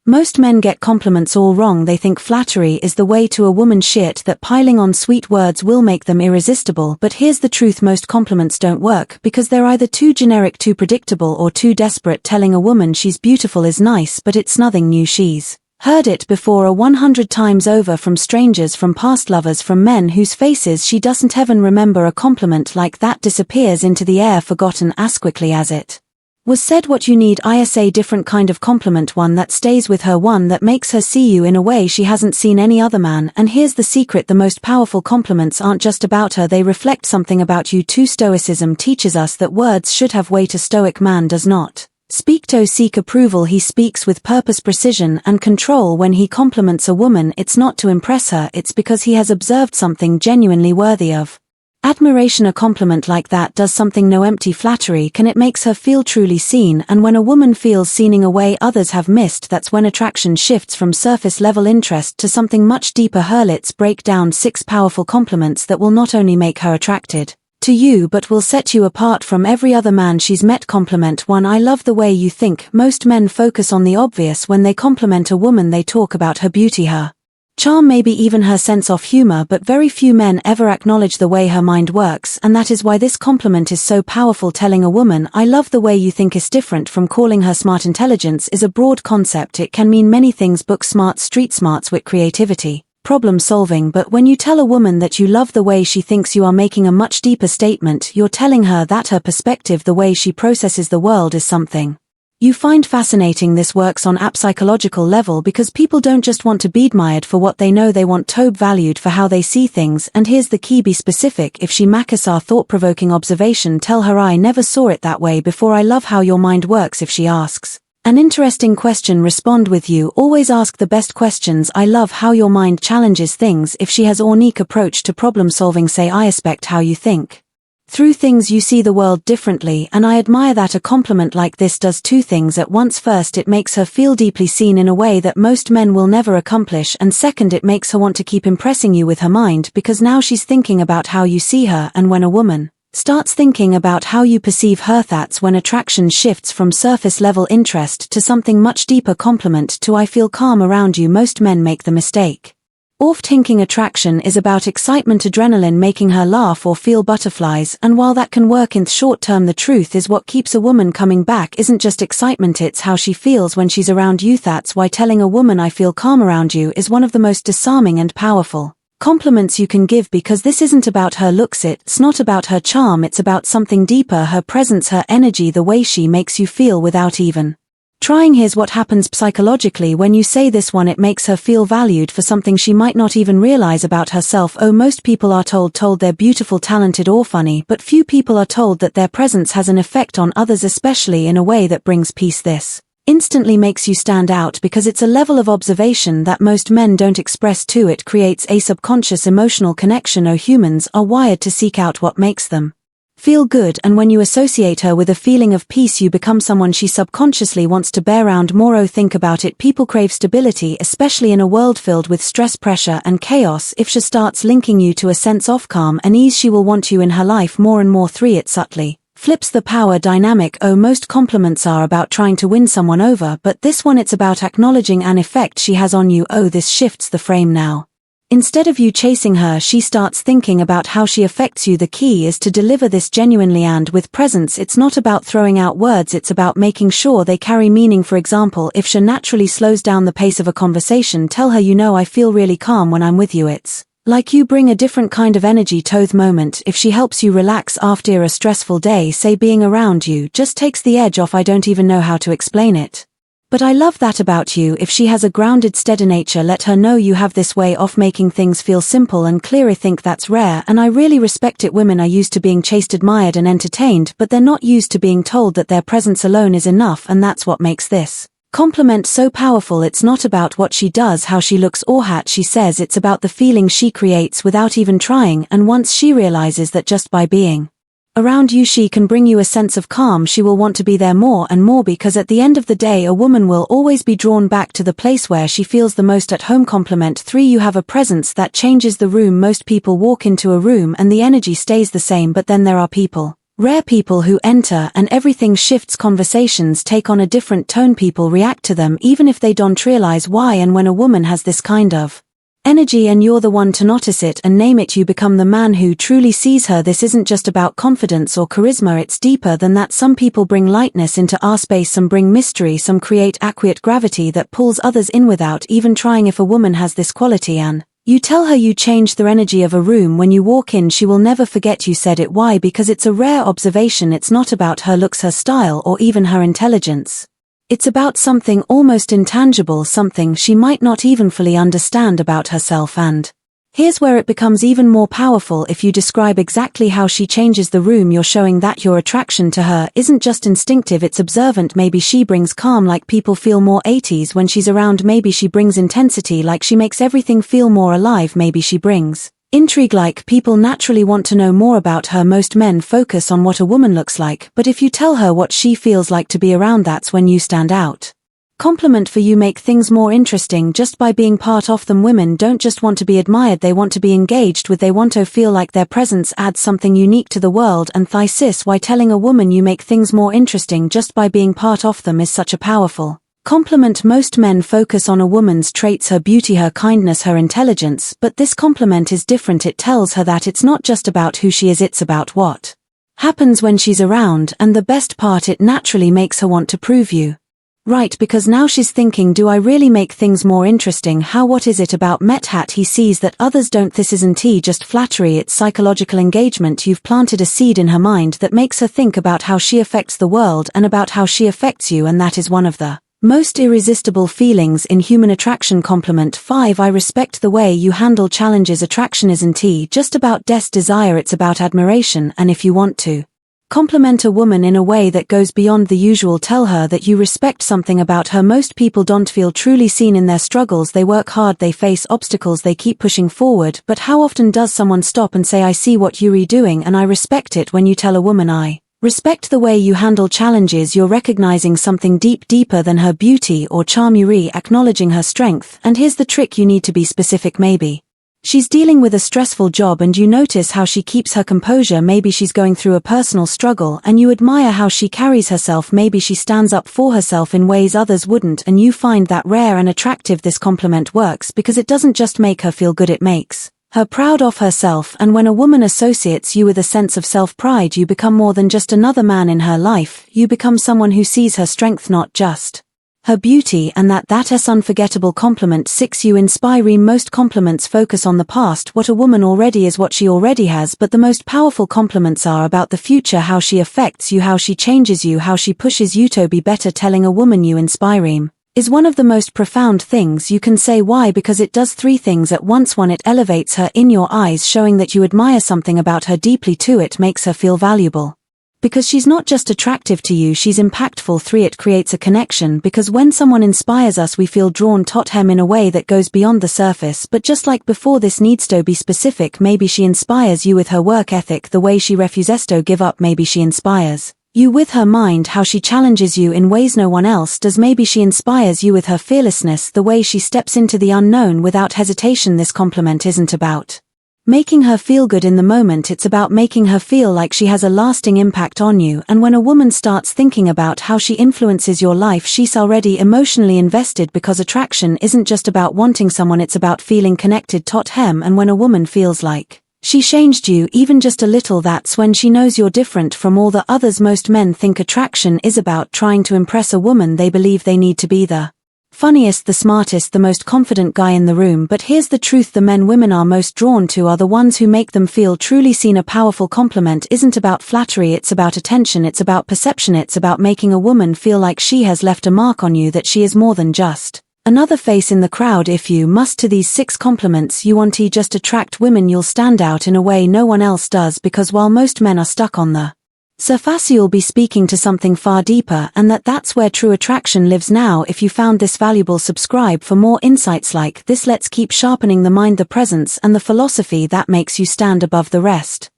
Most men get compliments all wrong. They think flattery is the way to a woman, shit that piling on sweet words will make them irresistible. But here's the truth, most compliments don't work because they're either too generic, too predictable, or too desperate. Telling a woman she's beautiful is nice, but it's nothing new. She's heard it before 100 times over from strangers, from past lovers, from men whose faces she doesn't even remember. A compliment like that disappears into the air, forgotten as quickly as it was said. What you need is a different kind of compliment, one that stays with her, one that makes her see you in a way she hasn't seen any other man. And here's the secret: the most powerful compliments aren't just about her, they reflect something about you too. Stoicism teaches us that words should have weight. A stoic man does not speak to seek approval, he speaks with purpose, precision, and control. When he compliments a woman, it's not to impress her, it's because he has observed something genuinely worthy of admiration. A compliment like that does something no empty flattery can. It makes her feel truly seen, and when a woman feels seen in a way others have missed, that's when attraction shifts from surface level interest to something much deeper. Let's break down 6 powerful compliments that will not only make her attracted to you but will set you apart from every other man she's met. Compliment 1: I love the way you think. Most men focus on the obvious when they compliment a woman. They talk about her beauty, her charm, maybe even her sense of humor, but very few men ever acknowledge the way her mind works, and that is why this compliment is so powerful. Telling a woman, I love the way you think, is different from calling her smart. Intelligence is a broad concept. It can mean many things: book smart, street smarts, wit, creativity, problem solving. But when you tell a woman that you love the way she thinks, you are making a much deeper statement. You're telling her that her perspective, the way she processes the world, is something you find fascinating. This works on a psychological level because people don't just want to be admired for what they know, they want to be valued for how they see things. And here's the key: be specific. If she makes a thought-provoking observation, tell her, I never saw it that way before. I love how your mind works. If she asks an interesting question, respond with you. Always ask the best questions. I love how your mind challenges things. If she has a unique approach to problem solving, say, I respect how you think through things, you see the world differently, and I admire that. A compliment like this does 2 things at once. First, it makes her feel deeply seen in a way that most men will never accomplish, and second, it makes her want to keep impressing you with her mind, because now she's thinking about how you see her. And when a woman starts thinking about how you perceive her, that's when attraction shifts from surface level interest to something much deeper. Compliment 2: I feel calm around you. Most men make the mistake of thinking attraction is about excitement, adrenaline, making her laugh or feel butterflies, and while that can work in the short term, the truth is what keeps a woman coming back isn't just excitement, it's how she feels when she's around you. That's why telling a woman, I feel calm around you, is one of the most disarming and powerful compliments you can give, because this isn't about her looks, it's not about her charm, it's about something deeper: her presence, her energy, the way she makes you feel without even trying. Here's what happens psychologically when you say this one: it makes her feel valued for something she might not even realize about herself. Oh, most people are told they're beautiful, talented, or funny, but few people are told that their presence has an effect on others, especially in a way that brings peace. This instantly makes you stand out because it's a level of observation that most men don't express to. It creates a subconscious emotional connection. Oh, humans are wired to seek out what makes them feel good, and when you associate her with a feeling of peace, you become someone she subconsciously wants to bear around more. Oh, think about it. People crave stability, especially in a world filled with stress, pressure, and chaos. If she starts linking you to a sense of calm and ease, she will want you in her life more and more. 3: It subtly flips the power dynamic. Oh, most compliments are about trying to win someone over, but this one, it's about acknowledging an effect she has on you. Oh, this shifts the frame now. Instead of you chasing her, she starts thinking about how she affects you. The key is to deliver this genuinely and with presence. It's not about throwing out words, it's about making sure they carry meaning. For example, if she naturally slows down the pace of a conversation, tell her, you know, I feel really calm when I'm with you. It's like you bring a different kind of energy to the moment. If she helps you relax after a stressful day, say being around you just takes the edge off. I don't even know how to explain it, but I love that about you. If she has a grounded, steady nature, let her know you have this way of making things feel simple and clear. I think that's rare, and I really respect it. Women are used to being chased, admired, and entertained, but they're not used to being told that their presence alone is enough, and that's what makes this compliment so powerful. It's not about what she does, how she looks, or what she says. It's about the feeling she creates without even trying, and once she realizes that just by being around you she can bring you a sense of calm, she will want to be there more and more, because at the end of the day a woman will always be drawn back to the place where she feels the most at home. Compliment 3: You have a presence that changes the room. Most people walk into a room and the energy stays the same, but then there are people Rare people who enter and everything shifts, conversations take on a different tone, people react to them even if they don't realize why, and when a woman has this kind of energy and you're the one to notice it and name it, you become the man who truly sees her. This isn't just about confidence or charisma, it's deeper than that. Some people bring lightness into our space, some bring mystery, some create quiet gravity that pulls others in without even trying. If a woman has this quality and you tell her you change the energy of a room when you walk in, she will never forget you said it. Why? Because it's a rare observation. It's not about her looks, her style, or even her intelligence. It's about something almost intangible, something she might not even fully understand about herself. And here's where it becomes even more powerful. If you describe exactly how she changes the room, you're showing that your attraction to her isn't just instinctive, it's observant. Maybe she brings calm, like people feel more 80s when she's around. Maybe she brings intensity, like she makes everything feel more alive. Maybe she brings intrigue, like people naturally want to know more about her. Most men focus on what a woman looks like, but if you tell her what she feels like to be around, that's when you stand out. Compliment for you make things more interesting just by being part of them. Women don't just want to be admired, they want to be engaged with. They want to feel like their presence adds something unique to the world. And sis, why telling a woman you make things more interesting just by being part of them is such a powerful compliment. Most men focus on a woman's traits, her beauty, her kindness, her intelligence, but this compliment is different. It tells her that it's not just about who she is, it's about what happens when she's around. And the best part, it naturally makes her want to prove you right, because now she's thinking, do I really make things more interesting? How? What is it about Methat he sees that others don't? This isn't just flattery, it's psychological engagement. You've planted a seed in her mind that makes her think about how she affects the world and about how she affects you, and that is one of the most irresistible feelings in human attraction. Compliment 5. I respect the way you handle challenges. Attraction isn't just about desire, it's about admiration. And if you want to compliment a woman in a way that goes beyond the usual, tell her that you respect something about her. Most people don't feel truly seen in their struggles. They work hard, they face obstacles, they keep pushing forward, but how often does someone stop and say, I see what you're doing and I respect it? When you tell a woman, I respect the way you handle challenges, you're recognizing something deeper than her beauty or charm. You're acknowledging her strength. And here's the trick, you need to be specific. Maybe she's dealing with a stressful job and you notice how she keeps her composure. Maybe she's going through a personal struggle and you admire how she carries herself. Maybe she stands up for herself in ways others wouldn't, and you find that rare and attractive. This compliment works because it doesn't just make her feel good, it makes her proud of herself. And when a woman associates you with a sense of self-pride, you become more than just another man in her life. You become someone who sees her strength, not just her beauty, and that's unforgettable. Compliment 6. You inspire. Most compliments focus on the past, what a woman already is, what she already has, but the most powerful compliments are about the future, how she affects you, how she changes you, how she pushes you to be better. Telling a woman you inspire is one of the most profound things you can say. Why? Because it does 3 things at once. 1. It elevates her in your eyes, showing that you admire something about her deeply. 2. It makes her feel valuable, because she's not just attractive to you, she's impactful. 3. It creates a connection, because when someone inspires us we feel drawn to him in a way that goes beyond the surface. But just like before, this needs to be specific. Maybe she inspires you with her work ethic, the way she refuses to give up. Maybe she inspires you with her mind, how she challenges you in ways no one else does. Maybe she inspires you with her fearlessness, the way she steps into the unknown without hesitation. This compliment isn't about making her feel good in the moment, it's about making her feel like she has a lasting impact on you. And when a woman starts thinking about how she influences your life, she's already emotionally invested, because attraction isn't just about wanting someone, it's about feeling connected to him. And when a woman feels like she changed you even just a little, that's when she knows you're different from all the others. Most men think attraction is about trying to impress a woman. They believe they need to be the funniest, the smartest, the most confident guy in the room. But here's the truth, the men women are most drawn to are the ones who make them feel truly seen. A powerful compliment isn't about flattery, it's about attention, it's about perception, it's about making a woman feel like she has left a mark on you, that she is more than just another face in the crowd. If you must to these 6 compliments you want to just attract women, you'll stand out in a way no one else does, because while most men are stuck on the surface, you'll be speaking to something far deeper, and that's where true attraction lives. Now, if you found this valuable, subscribe for more insights like this. Let's keep sharpening the mind, the presence, and the philosophy that makes you stand above the rest.